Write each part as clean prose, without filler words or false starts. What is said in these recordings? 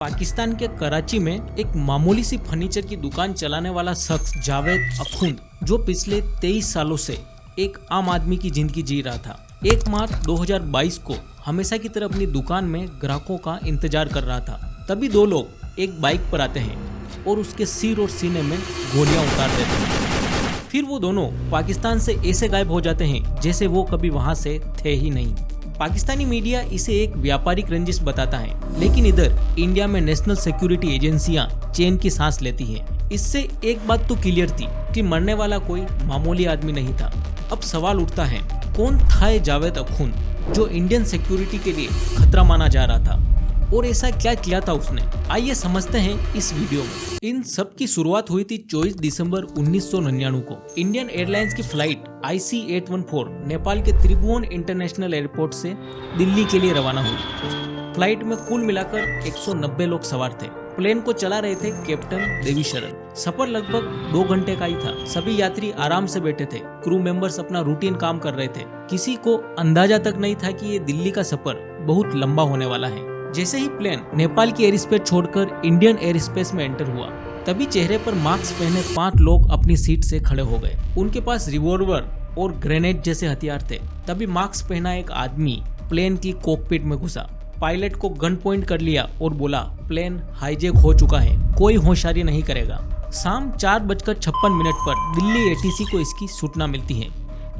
पाकिस्तान के कराची में एक मामूली सी फर्नीचर की दुकान चलाने वाला शख्स जावेद अखुंद, जो पिछले 23 सालों से एक आम आदमी की जिंदगी जी रहा था, 1 मार्च 2022 को हमेशा की तरह अपनी दुकान में ग्राहकों का इंतजार कर रहा था। तभी 2 लोग एक बाइक पर आते हैं और उसके सिर और सीने में गोलियां उतार देते हैं। फिर वो दोनों पाकिस्तान से ऐसे गायब हो जाते हैं जैसे वो कभी वहां से थे ही नहीं। पाकिस्तानी मीडिया इसे एक व्यापारिक रंजिश बताता है, लेकिन इधर इंडिया में नेशनल सिक्योरिटी एजेंसियां चैन की सांस लेती हैं। इससे एक बात तो क्लियर थी कि मरने वाला कोई मामूली आदमी नहीं था। अब सवाल उठता है, कौन था ये जावेद अखुंद, जो इंडियन सिक्योरिटी के लिए खतरा माना जा रहा था, और ऐसा क्या किया था उसने? आइए समझते हैं इस वीडियो में। इन सब की शुरुआत हुई थी 24 दिसंबर 1999 को। इंडियन एयरलाइंस की फ्लाइट IC814 नेपाल के त्रिभुवन इंटरनेशनल एयरपोर्ट से दिल्ली के लिए रवाना हुई। फ्लाइट में कुल मिलाकर 190 लोग सवार थे। प्लेन को चला रहे थे कैप्टन देवीशरण। सफर लगभग 2 घंटे का ही था। सभी यात्री आराम से बैठे थे। क्रू मेंबर्स अपना रूटीन काम कर रहे थे। किसी को अंदाजा तक नहीं था कि ये दिल्ली का सफर बहुत लंबा होने वाला है। जैसे ही प्लेन नेपाल की एयर स्पेस छोड़कर इंडियन एयर स्पेस में एंटर हुआ, तभी चेहरे पर मास्क पहने 5 लोग अपनी सीट से खड़े हो गए। उनके पास रिवॉल्वर और ग्रेनेड जैसे हथियार थे। तभी मास्क पहना एक आदमी प्लेन की कॉकपिट में घुसा, पायलट को गन पॉइंट कर लिया और बोला, प्लेन हाईजैक हो चुका है, कोई होशियारी नहीं करेगा। शाम 4:56 पर दिल्ली ATC को इसकी सूचना मिलती है,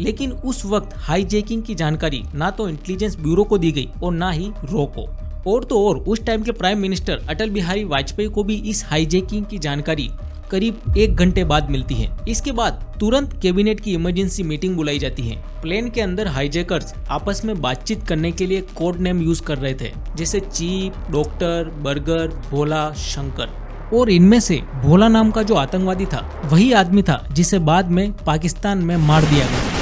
लेकिन उस वक्त हाईजैकिंग की जानकारी ना तो इंटेलिजेंस ब्यूरो को दी गई और ना ही रॉ को। और तो और उस टाइम के प्राइम मिनिस्टर अटल बिहारी वाजपेयी को भी इस हाईजैकिंग की जानकारी करीब 1 घंटे बाद मिलती है। इसके बाद तुरंत कैबिनेट की इमरजेंसी मीटिंग बुलाई जाती है। प्लेन के अंदर हाईजैकर्स आपस में बातचीत करने के लिए कोड नेम यूज कर रहे थे, जैसे चीप, डॉक्टर, बर्गर, भोला, शंकर। और इनमें से भोला नाम का जो आतंकवादी था, वही आदमी था जिसे बाद में पाकिस्तान में मार दिया गया।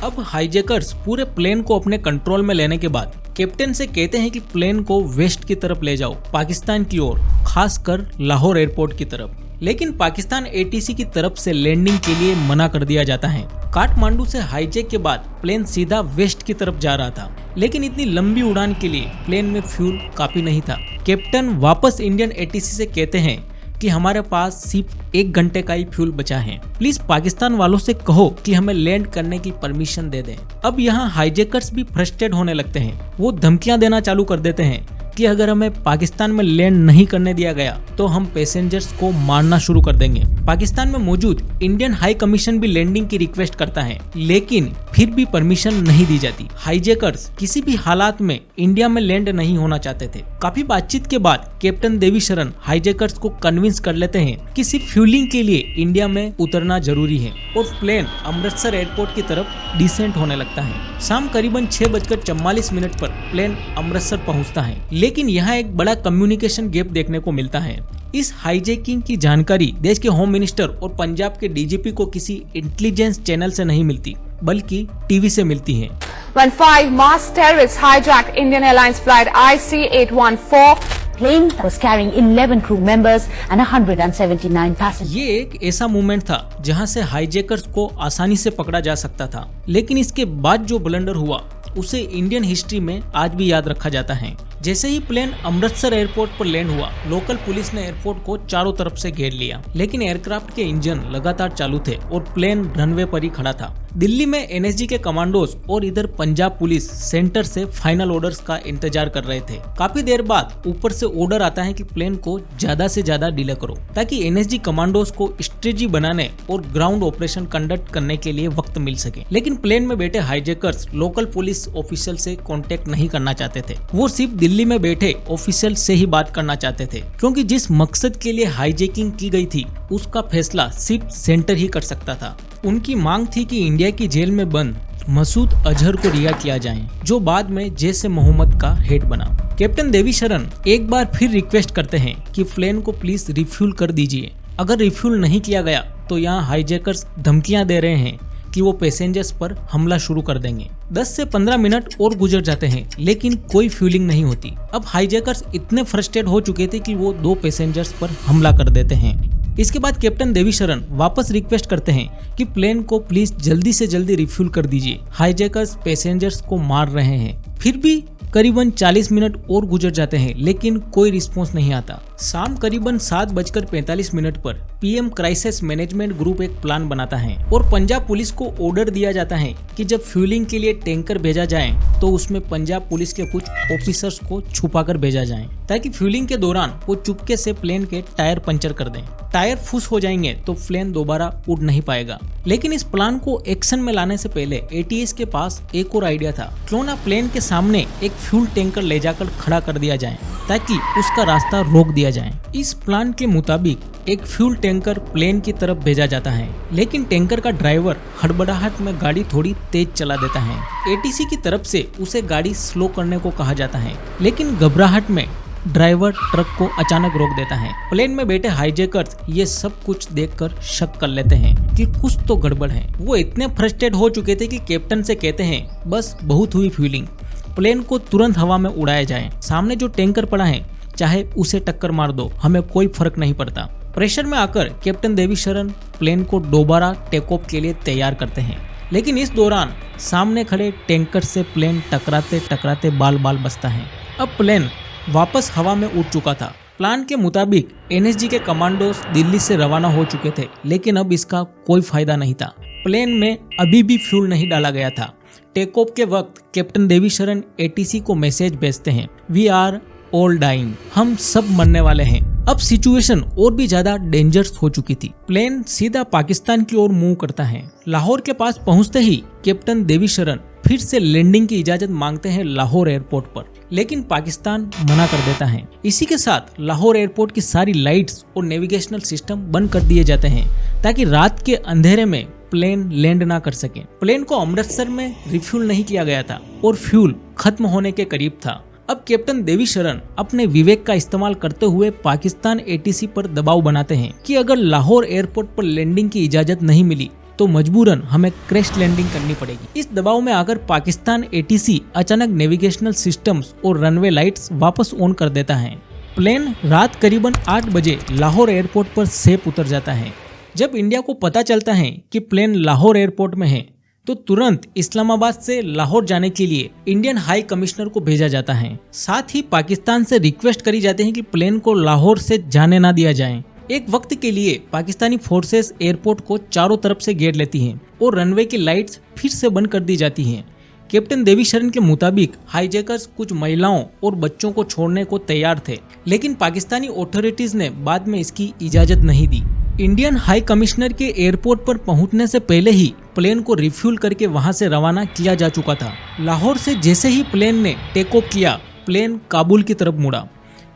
अब हाईजैकर्स पूरे प्लेन को अपने कंट्रोल में लेने के बाद कैप्टन से कहते हैं कि प्लेन को वेस्ट की तरफ ले जाओ, पाकिस्तान की ओर, खासकर लाहौर एयरपोर्ट की तरफ। लेकिन पाकिस्तान ATC की तरफ से लैंडिंग के लिए मना कर दिया जाता है। काठमांडू से हाईजैक के बाद प्लेन सीधा वेस्ट की तरफ जा रहा था, लेकिन इतनी लंबी उड़ान के लिए प्लेन में फ्यूल काफी नहीं था। कैप्टन वापस इंडियन ATC से कहते हैं कि हमारे पास सिर्फ 1 घंटे का ही फ्यूल बचा है, प्लीज पाकिस्तान वालों से कहो कि हमें लैंड करने की परमिशन दे दें। अब यहाँ हाईजैकर्स भी फ्रस्ट्रेट होने लगते हैं। वो धमकियां देना चालू कर देते हैं कि अगर हमें पाकिस्तान में लैंड नहीं करने दिया गया तो हम पैसेंजर्स को मारना शुरू कर देंगे। पाकिस्तान में मौजूद इंडियन हाई कमीशन भी लैंडिंग की रिक्वेस्ट करता है, लेकिन फिर भी परमिशन नहीं दी जाती। हाईजैकर्स किसी भी हालात में इंडिया में लैंड नहीं होना चाहते थे। काफी बातचीत के बाद कैप्टन देवीशरण हाईजैकर्स को कन्विंस कर लेते हैं कि सिर्फ फ्यूलिंग के लिए इंडिया में उतरना जरूरी है, और प्लेन अमृतसर एयरपोर्ट की तरफ डिसेंट होने लगता है। शाम करीबन 6:44 पर प्लेन अमृतसर पहुंचता है, लेकिन यहाँ एक बड़ा कम्युनिकेशन गैप देखने को मिलता है। इस हाईजैकिंग की जानकारी देश के होम मिनिस्टर और पंजाब के DGP को किसी इंटेलिजेंस चैनल से नहीं मिलती, बल्कि टीवी से मिलती है। When 5 masked terrorists hijacked Indian Airlines flight IC814, plane was carrying 11 crew members and 179 passengers. ये एक ऐसा मूवमेंट था जहां से हाईजैकर्स को आसानी से पकड़ा जा सकता था, लेकिन इसके बाद जो ब्लंडर हुआ उसे इंडियन हिस्ट्री में आज भी याद रखा जाता है। जैसे ही प्लेन अमृतसर एयरपोर्ट पर लैंड हुआ, लोकल पुलिस ने एयरपोर्ट को चारों तरफ से घेर लिया, लेकिन एयरक्राफ्ट के इंजन लगातार चालू थे और प्लेन रनवे पर ही खड़ा था। दिल्ली में NSG के कमांडोज और इधर पंजाब पुलिस सेंटर से फाइनल ऑर्डर्स का इंतजार कर रहे थे। काफी देर बाद ऊपर से ऑर्डर आता है कि प्लेन को ज्यादा से ज्यादा डिले करो, ताकि NSG कमांडोज को स्ट्रेटजी बनाने और ग्राउंड ऑपरेशन कंडक्ट करने के लिए वक्त मिल सके। लेकिन प्लेन में बैठे हाईजैकर्स लोकल पुलिस ऑफिशियल से कांटेक्ट नहीं करना चाहते थे। वो सिर्फ दिल्ली में बैठे ऑफिशियल से ही बात करना चाहते थे, क्योंकि जिस मकसद के लिए हाईजैकिंग की गई थी उसका फैसला सिर्फ सेंटर ही कर सकता था। उनकी मांग थी कि इंडिया की जेल में बंद मसूद अजहर को रिहा किया जाए, जो बाद में जैश-ए-मोहम्मद का हेड बना। कैप्टन देवीशरण एक बार फिर रिक्वेस्ट करते हैं कि प्लेन को प्लीज रिफ्यूल कर दीजिए। अगर रिफ्यूल नहीं किया गया तो यहाँ हाईजैकर्स धमकियां दे रहे हैं कि वो पैसेंजर्स पर हमला शुरू कर देंगे। 10 से 15 मिनट और गुजर जाते हैं, लेकिन कोई फ्यूलिंग नहीं होती। अब हाईजैकर्स इतने फ्रस्ट्रेट हो चुके थे कि वो 2 पैसेंजर्स पर हमला कर देते हैं। इसके बाद कैप्टन देवीशरण वापस रिक्वेस्ट करते हैं कि प्लेन को प्लीज जल्दी से जल्दी रिफ्यूल कर दीजिए, हाईजैकर्स पैसेंजर्स को मार रहे हैं। फिर भी करीबन 40 मिनट और गुजर जाते हैं लेकिन कोई रिस्पॉन्स नहीं आता। शाम करीबन 7:45 पर पीएम क्राइसिस मैनेजमेंट ग्रुप एक प्लान बनाता है और पंजाब पुलिस को ऑर्डर दिया जाता है कि जब फ्यूलिंग के लिए टैंकर भेजा जाए तो उसमें पंजाब पुलिस के कुछ ऑफिसर्स को छुपाकर भेजा जाए ताकि फ्यूलिंग के दौरान वो चुपके से प्लेन के टायर पंचर कर दें। टायर फुस हो जाएंगे तो प्लेन दोबारा उड़ नहीं पाएगा। लेकिन इस प्लान को एक्शन में लाने से पहले एटीएस के पास एक और आइडिया था। क्यों ना प्लेन के सामने एक फ्यूल टैंकर ले जाकर खड़ा कर दिया जाए ताकि उसका रास्ता रोक दिया जाए। इस प्लान के मुताबिक एक फ्यूल टैंकर प्लेन की तरफ भेजा जाता है लेकिन टैंकर का ड्राइवर हड़बड़ाहट में गाड़ी थोड़ी तेज चला देता है। एटीसी की तरफ से उसे गाड़ी स्लो करने को कहा जाता है लेकिन घबराहट में ड्राइवर ट्रक को अचानक रोक देता है। प्लेन में बैठे हाईजैकर्स ये सब कुछ देखकर शक कर लेते हैं कि कुछ तो गड़बड़ है। वो इतने फ्रस्ट्रेट हो चुके थे कि कैप्टन से कहते हैं बस बहुत हुई फ्यूलिंग, प्लेन को तुरंत हवा में उड़ाया जाए। सामने जो टैंकर पड़ा है चाहे उसे टक्कर मार दो, हमें कोई फर्क नहीं पड़ता। प्रेशर में आकर कैप्टन देवीशरण प्लेन को दोबारा टेक ऑफ के लिए तैयार करते हैं लेकिन इस दौरान सामने खड़े टैंकर से प्लेन टकराते टकराते बाल बाल बचता है। अब प्लेन वापस हवा में उड़ चुका था। प्लान के मुताबिक एनएसजी के कमांडोज दिल्ली से रवाना हो चुके थे लेकिन अब इसका कोई फायदा नहीं था। प्लेन में अभी भी फ्यूल नहीं डाला गया था। टेक ऑफ के वक्त कैप्टन देवीशरण एटीसी को मैसेज भेजते हैं, वी आर ऑल डाइंग, हम सब मरने वाले हैं। अब सिचुएशन और भी ज्यादा डेंजरस हो चुकी थी। प्लेन सीधा पाकिस्तान की ओर मूव करता है। लाहौर के पास पहुंचते ही कैप्टन देवीशरण फिर से लैंडिंग की इजाजत मांगते हैं लाहौर एयरपोर्ट पर लेकिन पाकिस्तान मना कर देता है। इसी के साथ लाहौर एयरपोर्ट की सारी लाइट्स और नेविगेशनल सिस्टम बंद कर दिए जाते हैं ताकि रात के अंधेरे में प्लेन लैंड ना कर सके। प्लेन को अमृतसर में रिफ्यूल नहीं किया गया था और फ्यूल खत्म होने के करीब था। अब कैप्टन देवीशरण अपने विवेक का इस्तेमाल करते हुए पाकिस्तान एटीसी पर दबाव बनाते हैं कि अगर लाहौर एयरपोर्ट पर लैंडिंग की इजाजत नहीं मिली तो मजबूरन हमें क्रैश लैंडिंग करनी पड़ेगी। इस दबाव में आकर पाकिस्तान एटीसी अचानक नेविगेशनल सिस्टम्स और रनवे लाइट्स वापस ऑन कर देता है। प्लेन रात करीबन 8 बजे लाहौर एयरपोर्ट पर सेफ उतर जाता है। जब इंडिया को पता चलता है कि प्लेन लाहौर एयरपोर्ट में है तो तुरंत इस्लामाबाद से लाहौर जाने के लिए इंडियन हाई कमिश्नर को भेजा जाता है। साथ ही पाकिस्तान से रिक्वेस्ट करी जाती है कि प्लेन को लाहौर से जाने ना दिया जाए। एक वक्त के लिए पाकिस्तानी फोर्सेस एयरपोर्ट को चारों तरफ से घेर लेती हैं और रनवे की लाइट्स फिर से बंद कर दी जाती हैं। कैप्टन देवीशरण के मुताबिक हाईजैकर्स कुछ महिलाओं और बच्चों को छोड़ने को तैयार थे लेकिन पाकिस्तानी अथॉरिटीज ने बाद में इसकी इजाजत नहीं दी। इंडियन हाई कमिश्नर के एयरपोर्ट पर पहुंचने से पहले ही प्लेन को रिफ्यूल करके वहां से रवाना किया जा चुका था। लाहौर से जैसे ही प्लेन ने टेक ऑफ किया, प्लेन काबुल की तरफ मुड़ा।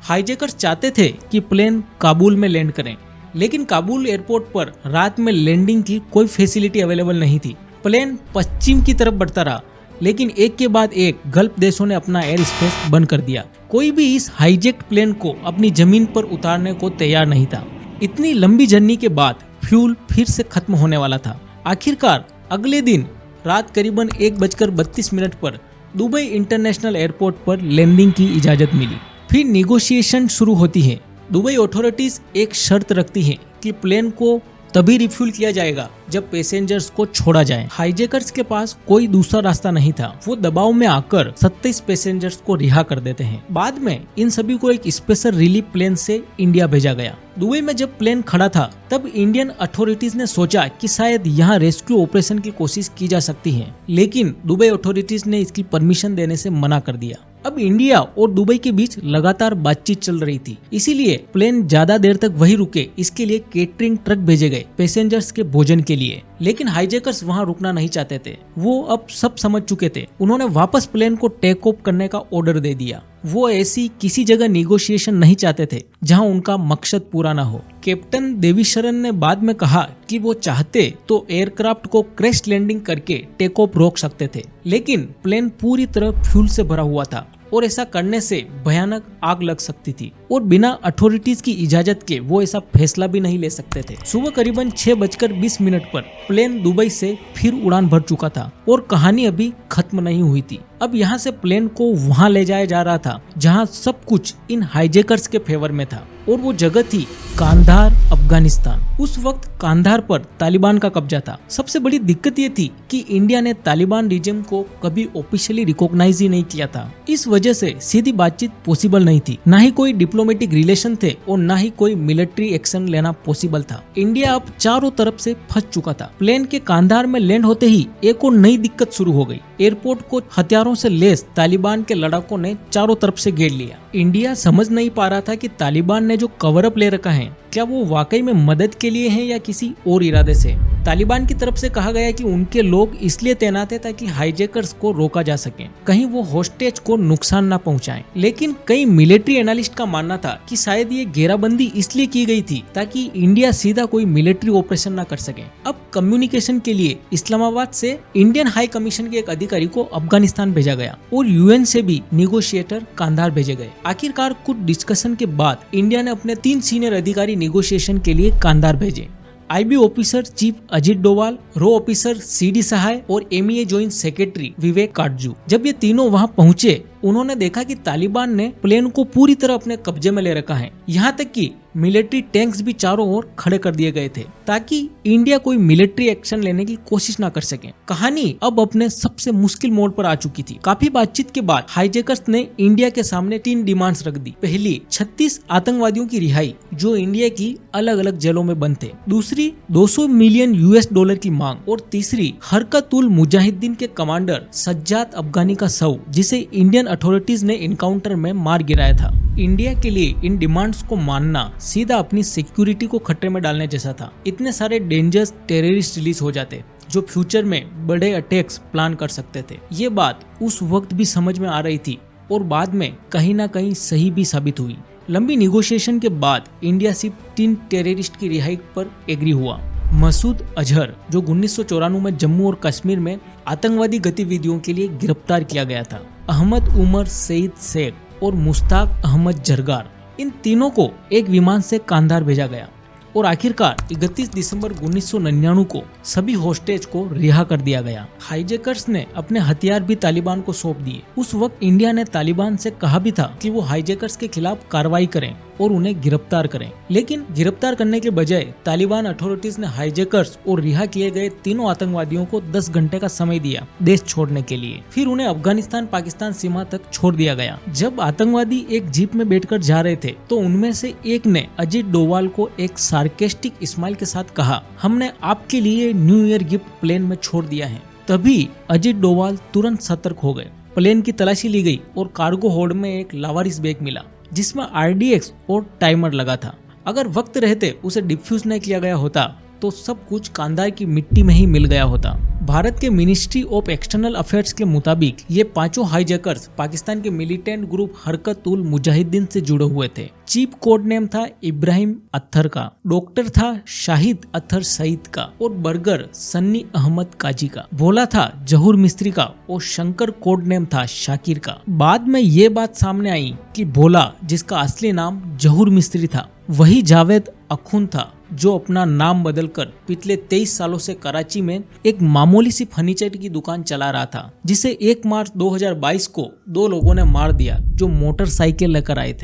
हाईजैकर्स चाहते थे कि प्लेन काबुल में लैंड करें लेकिन काबुल एयरपोर्ट पर रात में लैंडिंग की कोई फैसिलिटी अवेलेबल नहीं थी। प्लेन पश्चिम की तरफ बढ़ता रहा लेकिन एक के बाद एक गल्फ देशों ने अपना एयर स्पेस बंद कर दिया। कोई भी इस हाईजैक्ड प्लेन को अपनी जमीन पर उतारने को तैयार नहीं था। इतनी लंबी जर्नी के बाद फ्यूल फिर से खत्म होने वाला था। आखिरकार अगले दिन रात करीबन 1:32 पर दुबई इंटरनेशनल एयरपोर्ट पर लैंडिंग की इजाजत मिली। फिर निगोशिएशन शुरू होती है। दुबई अथॉरिटीज एक शर्त रखती है कि प्लेन को तभी रिफ्यूल किया जाएगा जब पैसेंजर्स को छोड़ा जाए। हाईजैकर्स के पास कोई दूसरा रास्ता नहीं था। वो दबाव में आकर 27 पैसेंजर्स को रिहा कर देते हैं। बाद में इन सभी को एक स्पेशल रिलीफ प्लेन से इंडिया भेजा गया। दुबई में जब प्लेन खड़ा था तब इंडियन अथॉरिटीज ने सोचा कि शायद यहाँ रेस्क्यू ऑपरेशन की कोशिश की जा सकती है लेकिन दुबई अथॉरिटीज ने इसकी परमिशन देने से मना कर दिया। अब इंडिया और दुबई के बीच लगातार बातचीत चल रही थी, इसीलिए प्लेन ज्यादा देर तक वही रुके। इसके लिए केटरिंग ट्रक भेजे गए पैसेंजर्स के भोजन के लिए लेकिन हाईजैकर्स वहां रुकना नहीं चाहते थे। वो अब सब समझ चुके थे। उन्होंने वापस प्लेन को टेक ऑफ करने का ऑर्डर दे दिया। वो ऐसी किसी जगह निगोशिएशन नहीं चाहते थे जहां उनका मकसद पूरा ना हो। कैप्टन देवीशरण ने बाद में कहा कि वो चाहते तो एयरक्राफ्ट को क्रैश लैंडिंग करके टेक ऑफ रोक सकते थे लेकिन प्लेन पूरी तरह फ्यूल से भरा हुआ था और ऐसा करने से भयानक आग लग सकती थी और बिना अथॉरिटीज की इजाजत के वो ऐसा फैसला भी नहीं ले सकते थे। सुबह करीबन 6:20 पर प्लेन दुबई से फिर उड़ान भर चुका था और कहानी अभी खत्म नहीं हुई थी। अब यहाँ से प्लेन को वहाँ ले जाया जा रहा था जहाँ सब कुछ इन हाईजैकर्स के फेवर में था और वो जगह थी कांधार, अफगानिस्तान। उस वक्त कांधार पर तालिबान का कब्जा था। सबसे बड़ी दिक्कत ये थी कि इंडिया ने तालिबान रिजिम को कभी ऑफिशियली रिकॉग्नाइज ही नहीं किया था। इस वजह से सीधी बातचीत पॉसिबल नहीं थी, ना ही कोई डिप्लोमेटिक रिलेशन थे और ना ही कोई मिलिट्री एक्शन लेना पॉसिबल था। इंडिया अब चारों तरफ से फंस चुका था। प्लेन के कांधार में लैंड होते ही एक और नई दिक्कत शुरू हो गई। एयरपोर्ट को हथियारों से लैस तालिबान के लड़ाकों ने चारों तरफ से घेर लिया। इंडिया समझ नहीं पा रहा था कि तालिबान ने जो कवर अप ले रखा है क्या वो वाकई में मदद के लिए है या किसी और इरादे से। तालिबान की तरफ से कहा गया कि उनके लोग इसलिए तैनात है ताकि हाईजैकर्स को रोका जा सके, कहीं वो होस्टेज को नुकसान न पहुंचाएं। लेकिन कई मिलिट्री एनालिस्ट का मानना था कि शायद ये घेराबंदी इसलिए की गई थी ताकि इंडिया सीधा कोई मिलिट्री ऑपरेशन न कर सके। अब कम्युनिकेशन के लिए इस्लामाबाद से इंडियन हाई कमीशन के एक अधिकारी को अफगानिस्तान भेजा गया और यूएन से भी निगोशिएटर कांधार भेजे गए। आखिरकार कुछ डिस्कशन के बाद इंडिया ने अपने 3 सीनियर अधिकारी निगोशिएशन के लिए कांधार भेजे। IB officer chief Ajit Doval, रो ऑफिसर सीडी सहाय और MEA joint secretary Vivek Katju. जब ये तीनों वहां पहुंचे उन्होंने देखा कि तालिबान ने प्लेन को पूरी तरह अपने कब्जे में ले रखा है। यहाँ तक कि मिलिट्री टैंक्स भी चारों ओर खड़े कर दिए गए थे ताकि इंडिया कोई मिलिट्री एक्शन लेने की कोशिश ना कर सके। कहानी अब अपने सबसे मुश्किल मोड़ पर आ चुकी थी। काफी बातचीत के बाद हाईजैकर्स ने इंडिया के सामने 3 डिमांड्स रख दी। पहली, 36 आतंकवादियों की रिहाई जो इंडिया की अलग अलग जेलों में बंद थे। दूसरी, $200 मिलियन की मांग। और तीसरी, हरकत उल मुजाहिदीन के कमांडर सज्जाद अफगानी का शव जिसे इंडियन अथॉरिटीज ने इनकाउंटर में मार गिराया था। इंडिया के लिए इन डिमांड्स को मानना सीधा अपनी सिक्योरिटी को खतरे में डालने जैसा था। इतने सारे डेंजरस टेररिस्ट रिलीज हो जाते जो फ्यूचर में बड़े अटैक्स प्लान कर सकते थे। ये बात उस वक्त भी समझ में आ रही थी और बाद में कहीं ना कहीं सही भी साबित हुई। लंबी निगोशिएशन के बाद इंडिया सिर्फ 3 टेररिस्ट की रिहाई पर एग्री हुआ। मसूद अजहर जो 1994 में जम्मू और कश्मीर में आतंकवादी गतिविधियों के लिए गिरफ्तार किया गया था, अहमद उमर सईद शेख और मुश्ताक अहमद जरगार, इन तीनों को एक विमान से कांधार भेजा गया और आखिरकार 31 दिसंबर 1999 को सभी होस्टेज को रिहा कर दिया गया। हाईजैकर्स ने अपने हथियार भी तालिबान को सौंप दिए। उस वक्त इंडिया ने तालिबान से कहा भी था कि वो हाईजैकर्स के खिलाफ कार्रवाई करें और उन्हें गिरफ्तार करें, लेकिन गिरफ्तार करने के बजाय तालिबान अथॉरिटीज ने हाईजैकर्स और रिहा किए गए तीनों आतंकवादियों को 10 घंटे का समय दिया देश छोड़ने के लिए। फिर उन्हें अफगानिस्तान पाकिस्तान सीमा तक छोड़ दिया गया। जब आतंकवादी एक जीप में बैठकर जा रहे थे तो उनमें से एक ने अजीत डोवाल को एक सार्केस्टिक स्माइल के साथ कहा, हमने आपके लिए न्यू ईयर गिफ्ट प्लेन में छोड़ दिया है। तभी अजीत डोवाल तुरंत सतर्क हो गए। प्लेन की तलाशी ली गई और कार्गो होल्ड में एक लावारिस बैग मिला जिसमें RDX और टाइमर लगा था। अगर वक्त रहते उसे डिफ्यूज नहीं किया गया होता तो सब कुछ कांधार की मिट्टी में ही मिल गया होता। भारत के मिनिस्ट्री ऑफ एक्सटर्नल अफेयर्स के मुताबिक ये 5 हाईजैकर्स पाकिस्तान के मिलिटेंट ग्रुप हरकत उल मुजाहिदीन से जुड़े हुए थे। चीफ कोड नेम था इब्राहिम अत्थर का, डॉक्टर था शाहिद अत्थर सईद का और बर्गर सन्नी अहमद काजी का, भोला था जहूर मिस्त्री का और शंकर कोड नेम था शाकिर का। बाद में ये बात सामने आई कि भोला, जिसका असली नाम जहूर मिस्त्री था, वही जावेद अखुन था जो अपना नाम बदलकर पिछले 23 सालों से कराची में एक मामूली सी फर्नीचर की दुकान चला रहा था, जिसे 1 मार्च 2022 को 2 लोगों ने मार दिया जो मोटरसाइकिल लेकर आए थे।